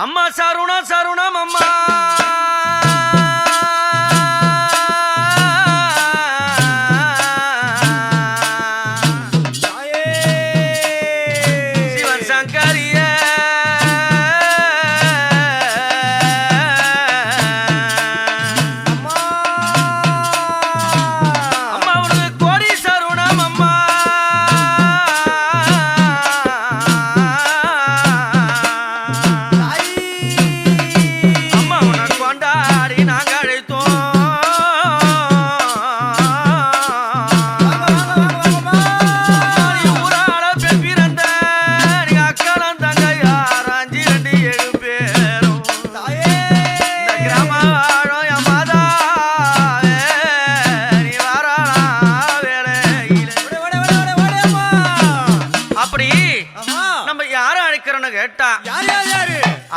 அம்மா சாருணா சாருணம் அம்மா சிவன் சங்கரிய அம்மா உனக்கு கோடி சாருணம் அம்மா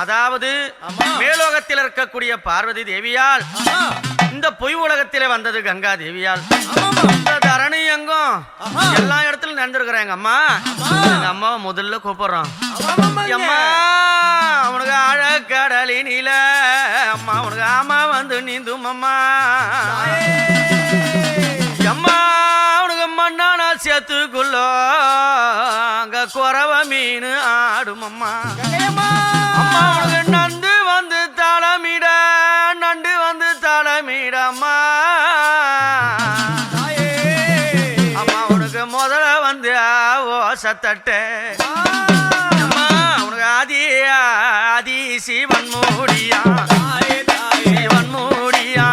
அதாவது மேலோகத்தில் இருக்கக்கூடிய பார்வதி தேவியால் இந்த பொய் உலகத்திலே வந்தது கங்கா தேவியால் தரணி எங்கும் எல்லா இடத்திலும் நடந்திருக்கிறேன் எங்க அம்மா. எங்க அம்மாவை முதல்ல கூப்பிடுறோம். அம்மா உனக்கு ஆழக்கடலினில அம்மா உனக்கு ஆமா வந்து நீந்தும் அம்மா. அம்மா உனக்கு மண்ணானா சேத்துக்குள்ள அங்க குறவ மீன் ஆடும் அம்மா. அம்மா உனக்கு நண்டு வந்து தளமிட நண்டு வந்து தளமிடம்மா. அம்மா உனக்கு முதல்ல வந்து ஓசத்தட்டு அம்மா உனக்கு ஆதி ஆதி சிவன் மூடியா சிவன் மூடியா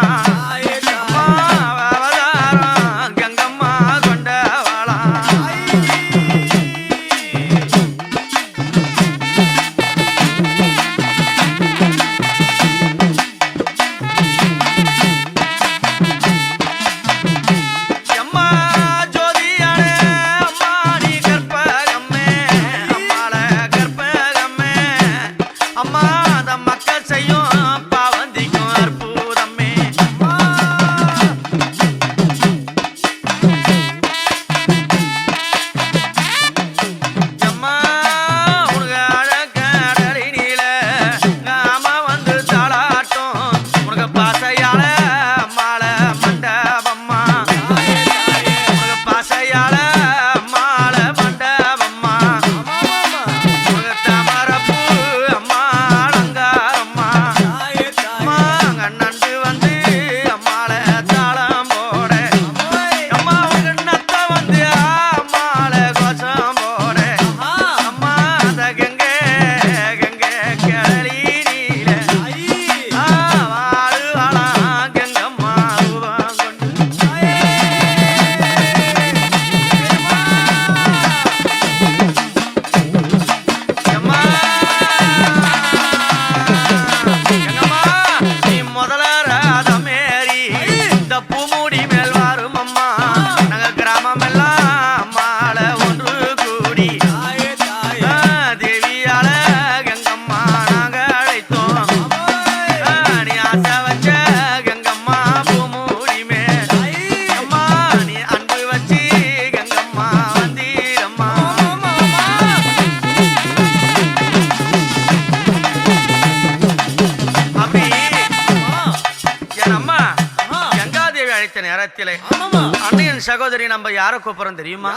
அண்ணியன் சகோதரி நம்ம யார கூப்பிடுறோம் தெரியுமா?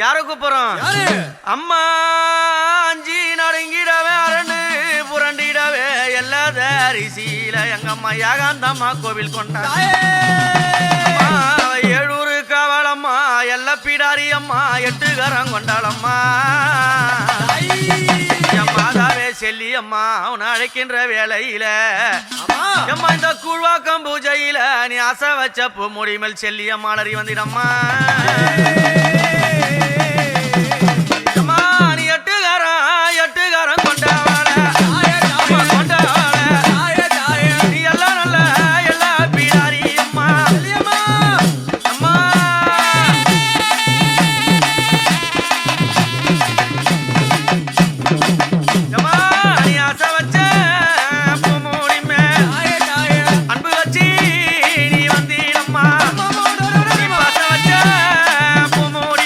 யார கூப்பிடுறோம்? அம்மா அஞ்சி நடுங்கிடவே அரண்டு புரண்டிடவே எல்லாத அரிசியில எங்க அம்மா யாகாந்தம்மா கோவில் கொண்டா. ஏழூரு காவலம்மா எல்லா பிடாரி அம்மா எட்டுகரம் கொண்டாளம்மா. மாதாவே செல்லி அம்மா உன்னை அழைக்கின்ற வேலையில அம்மா இந்த கூழ்வாக்கம் பூஜையில நீ ஆசை வச்ச பூ முடிமல் செல்லி அம்மா அலறி வந்திடம்மா. அம்மா நீ எட்டுகாரம் கொண்டாவல நீ எல்லாம் நல்ல எல்லா பீடாரி அம்மா. அம்மா நீ ஆசை வச்ச பூ முடிமே அன்பு வச்சு நீ வந்தீடம்மா. நீ பாச வச்ச பூ மூடி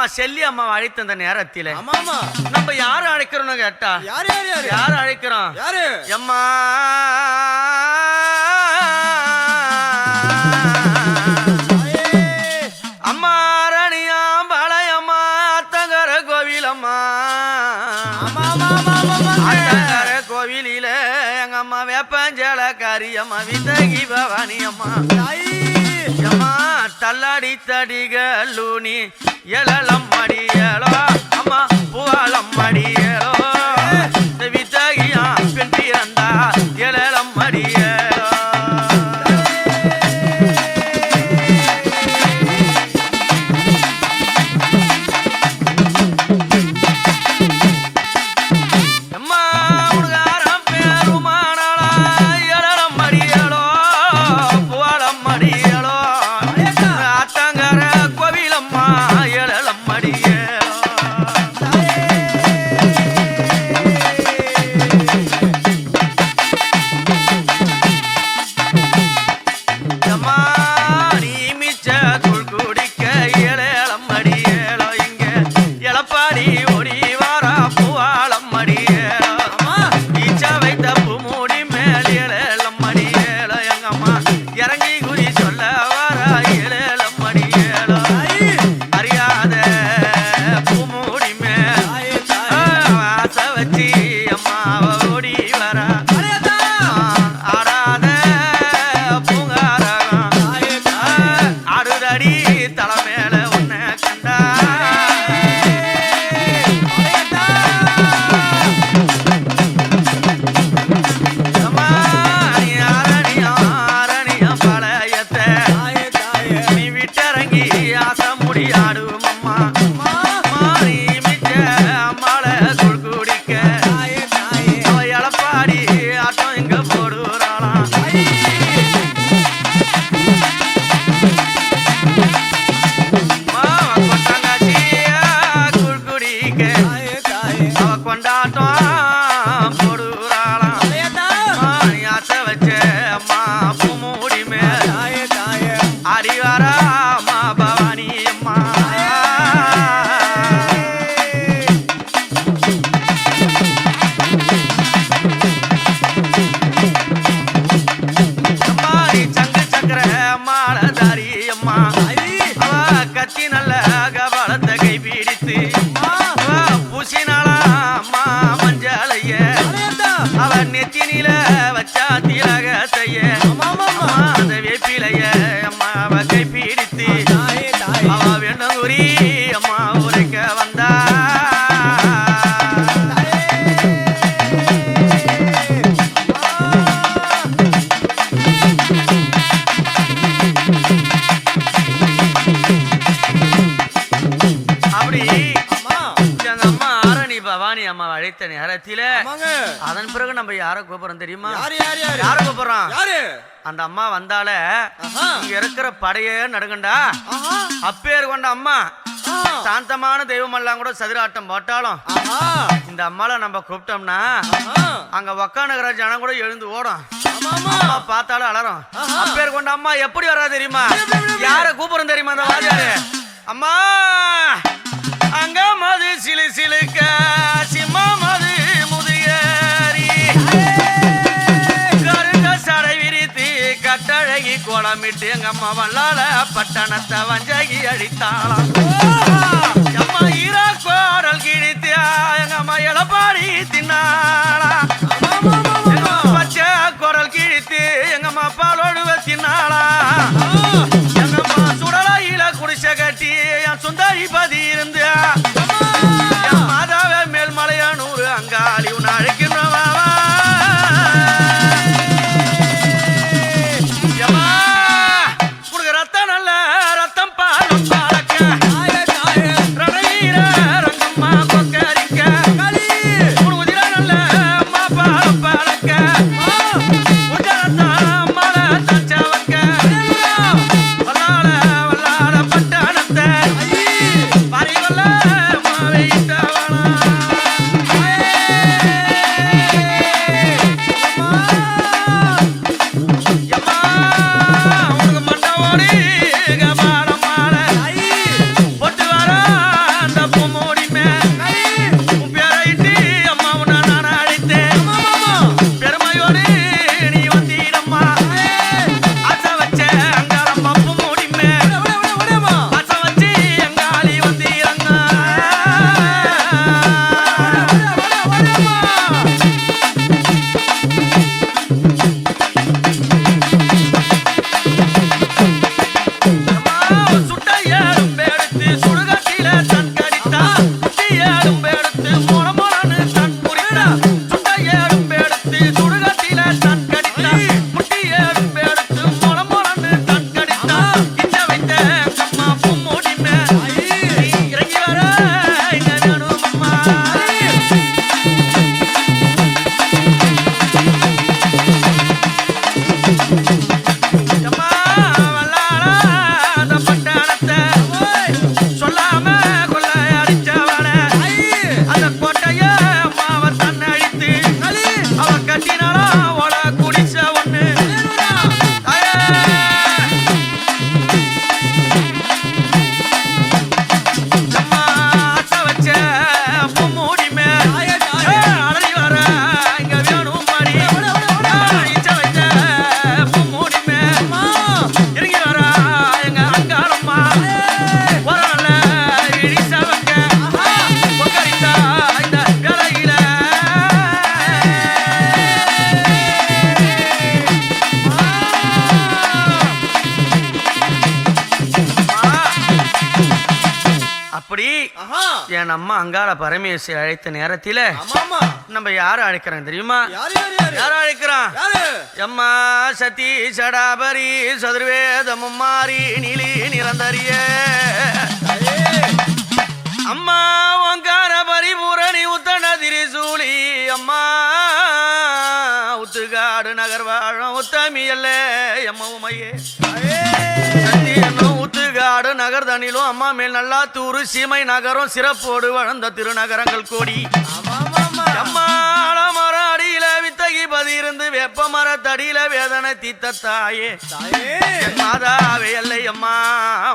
அம்மா செல்லி அம்மா அழைத்த அந்த நேரத்திலே நம்ம யாரு அழைக்கிறோம்னு கேட்டா யாரு அழைக்கிறோம் அம்மா அம்மா ரணியா பாளையம்மா அத்தங்கர கோவிலம்மா அத்தங்கர கோவிலில எங்க அம்மா வேப்பஞ்சல காரியம்மா விந்தகி பவானி அம்மா அம்மா தள்ளாடி தடிகளூனி எழலம் மடியலோ அம்மா புகழம் மடியலோ வித்தகியா பெண் பிறந்தா எழலம் மடியலோ அதன் பிறகு நம்ம யார கூப்பிடுறோம் தெரியுமா? யார கூப்பிடுறோம்? அந்த அம்மா வந்தால இங்க இருக்கிற படையே நடுங்கண்டா. அப்பேர் கொண்ட அம்மா சாந்தமான தெய்வம் எல்லாம் கூட சதுராட்டம் போட்டாலும் இந்த அம்மால நம்ம கூப்பிட்டோம்னா அங்க உக்காந்துக்கிற ஜனம் கூட எழுந்து ஓடும். அம்மா பார்த்தாலும் அலறும். அப்பேர் கொண்ட அம்மா எப்படி வரா தெரியுமா? யார கூப்பிடுறோம் தெரியுமா? அந்த வாஜாரு அம்மா அங்க மது சிலு சிலுக்க சிம்மா மது முதுகேறி கருங்க சடை விரித்து கட்டழகி கோலமிட்டு எங்க அம்மா வல்லால பட்டணத்தை வஞ்சகி அடித்தாளாம். அம்மா ஈரா கோடல் கிழித்து எங்க அம்மா இளப்பாடி தின்னாளா. பச்சை கோடல் கிழித்து எங்க அம்மா பாலோடுவ தின்னாளா. எங்க அம்மா சுடலையில குடிசை கட்டி என் சுந்தரி பதி இருந்து மாதாவே மேல்மலையானூர் அங்காளி உன்னை அழைக்கின்றவா. உனக்கு ரத்தம் நல்ல ரத்தம் பாலம் பாலக்க ரணவீர ரங்கம்மா கொக்கரிக்க உனக்கு உதிர நல்ல அம்மா பாலம் பாலக்க என் அம்மா அங்காள பரமேஸ்வரி அழைத்த நேரத்தில நம்ம யாரை அழைக்கிறோம் தெரியுமா? யார அழைக்கிறோம்? எம்மா சதி சடாபரி சதுர்வேத மும்மாரி நீலி நிரந்தரிய அம்மா ஓங்கார பரிபூரணி உத்தன திரிசூலி அம்மா உத்துகாடு நகர் வாழும் உத்தமி அல்ல எம்ம உமையே ஊத்துகாடு நகர் தனிலும் அம்மா மேல் நல்லா தூரு சீமை நகரம் சிறப்போடு வளர்ந்த திருநகரங்கள் கோடி அம்மா மர அடியில வித்தகி பதிருந்து வெப்ப மரத்தடியில வேதனை தீத்த தாயே மாதாவே அல்லை அம்மா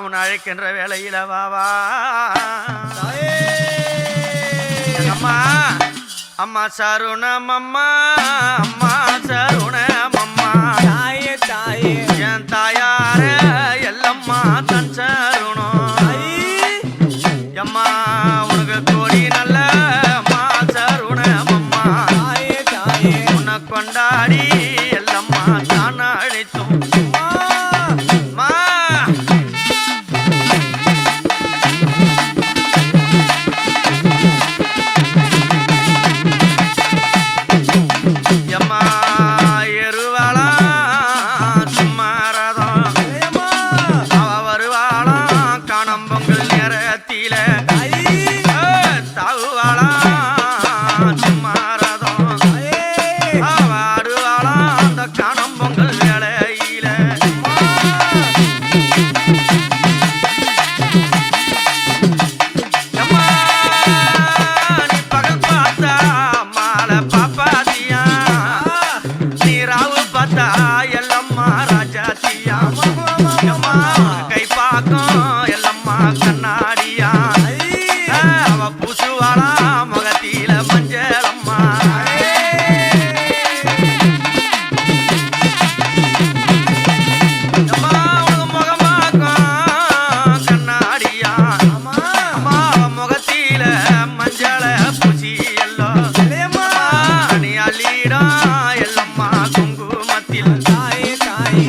உன் அழைக்கின்ற வேலையில வாவா அம்மா அம்மா சருணம் அம்மா அம்மா சருணம் அம்மா தாயே தாயே என் தாயார எல்லம்மா தன் சருணம் அம்மா உனக்கு கோடி நல்ல அம்மா சருணம் அம்மா தாயே தாயே உன்னை கொண்டாடி எல்லம்மா தான் அழைத்தோம் எல்லம்மா குங்குமத்தில் தாயே தாயே